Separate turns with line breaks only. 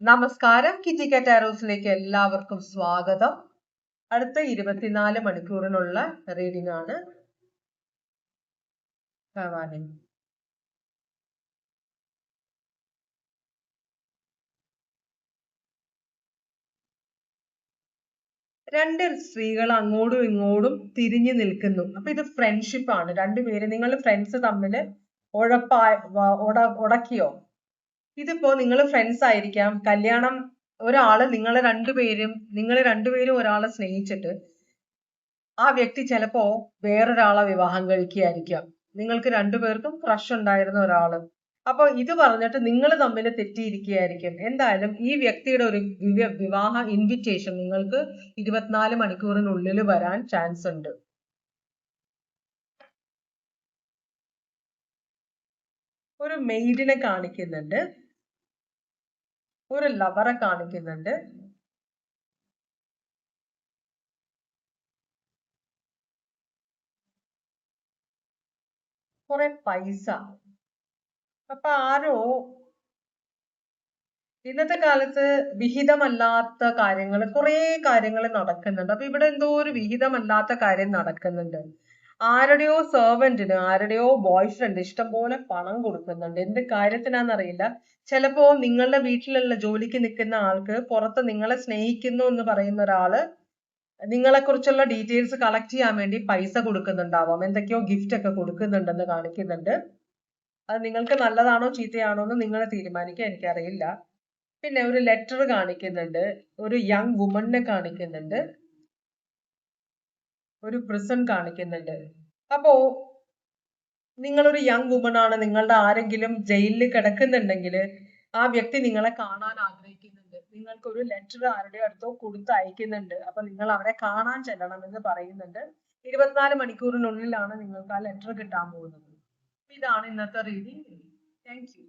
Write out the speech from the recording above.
നമസ്കാരം. കിറ്റിക്ക ടാരോസിലേക്ക് എല്ലാവർക്കും സ്വാഗതം. അടുത്ത 24 മണിക്കൂറിനുള്ള റീഡിംഗ് ആണ്. ഭവാനി രണ്ട് സ്ത്രീകൾ അങ്ങോട്ടും ഇങ്ങോട്ടും തിരിഞ്ഞു നിൽക്കുന്നു. അപ്പൊ ഇത് ഫ്രണ്ട്ഷിപ്പ് ആണ്. രണ്ടുപേര് നിങ്ങൾ ഫ്രണ്ട്സ് തമ്മിൽ ഉടക്കിയോ? ഇതിപ്പോ നിങ്ങൾ ഫ്രണ്ട്സ് ആയിരിക്കാം. കല്യാണം ഒരാള് നിങ്ങൾ രണ്ടുപേരും ഒരാളെ സ്നേഹിച്ചിട്ട് ആ വ്യക്തി ചിലപ്പോ വേറൊരാളെ വിവാഹം കഴിക്കുകയായിരിക്കാം. നിങ്ങൾക്ക് രണ്ടുപേർക്കും ക്രഷ് ഉണ്ടായിരുന്ന ഒരാള്. അപ്പൊ ഇത് പറഞ്ഞിട്ട് നിങ്ങൾ തമ്മിൽ തെറ്റിയിരിക്കുകയായിരിക്കും. എന്തായാലും ഈ വ്യക്തിയുടെ ഒരു വിവാഹ ഇൻവിറ്റേഷൻ നിങ്ങൾക്ക് 24 മണിക്കൂറിനുള്ളിൽ വരാൻ ചാൻസ് ഉണ്ട്. ഒരു മെയ്ഡിനെ കാണിക്കുന്നുണ്ട്, ഒരു ലവറെ കാണിക്കുന്നുണ്ട്, കുറെ പൈസ. അപ്പൊ ആരോ ഇന്നത്തെ കാലത്ത് വിഹിതമല്ലാത്ത കാര്യങ്ങൾ കുറെ കാര്യങ്ങൾ നടക്കുന്നുണ്ട്. അപ്പൊ ഇവിടെ എന്തോ ഒരു വിഹിതമല്ലാത്ത കാര്യം നടക്കുന്നുണ്ട്. ആരുടെയോ സെർവന്റിന് ആരുടെയോ ബോയ് ഫ്രണ്ട് ഇഷ്ടംപോലെ പണം കൊടുക്കുന്നുണ്ട്. എന്ത് കാര്യത്തിനാന്നറിയില്ല. ചിലപ്പോ നിങ്ങളുടെ വീട്ടിലുള്ള ജോലിക്ക് നിൽക്കുന്ന ആൾക്ക് പുറത്ത് നിങ്ങളെ സ്നേഹിക്കുന്നു എന്ന് പറയുന്ന ഒരാള് നിങ്ങളെ കുറിച്ചുള്ള ഡീറ്റെയിൽസ് കളക്ട് ചെയ്യാൻ വേണ്ടി പൈസ കൊടുക്കുന്നുണ്ടാവാം. എന്തൊക്കെയോ ഗിഫ്റ്റ് ഒക്കെ കൊടുക്കുന്നുണ്ടെന്ന് കാണിക്കുന്നുണ്ട്. അത് നിങ്ങൾക്ക് നല്ലതാണോ ചീത്തയാണോ എന്ന് നിങ്ങൾ തീരുമാനിക്കുക, എനിക്കറിയില്ല. പിന്നെ ഒരു ലെറ്റർ കാണിക്കുന്നുണ്ട്, ഒരു യങ് വുമണിനെ കാണിക്കുന്നുണ്ട്, ഒരു പ്രിസൺ കാണിക്കുന്നുണ്ട്. അപ്പോ നിങ്ങളൊരു യങ് വുമൺ ആണ്, നിങ്ങളുടെ ആരെങ്കിലും ജയിലിൽ കിടക്കുന്നുണ്ടെങ്കിൽ ആ വ്യക്തി നിങ്ങളെ കാണാൻ ആഗ്രഹിക്കുന്നുണ്ട്. നിങ്ങൾക്ക് ഒരു ലെറ്റർ ആരുടെ അടുത്തോ കൊടുത്ത് അയക്കുന്നുണ്ട്. അപ്പൊ നിങ്ങൾ അവരെ കാണാൻ ചെല്ലണം എന്ന് പറയുന്നുണ്ട്. 24 മണിക്കൂറിനുള്ളിലാണ് നിങ്ങൾക്ക് ആ ലെറ്റർ കിട്ടാൻ പോകുന്നത്. ഇതാണ് ഇന്നത്തെ റീഡിംഗ്. Thank you.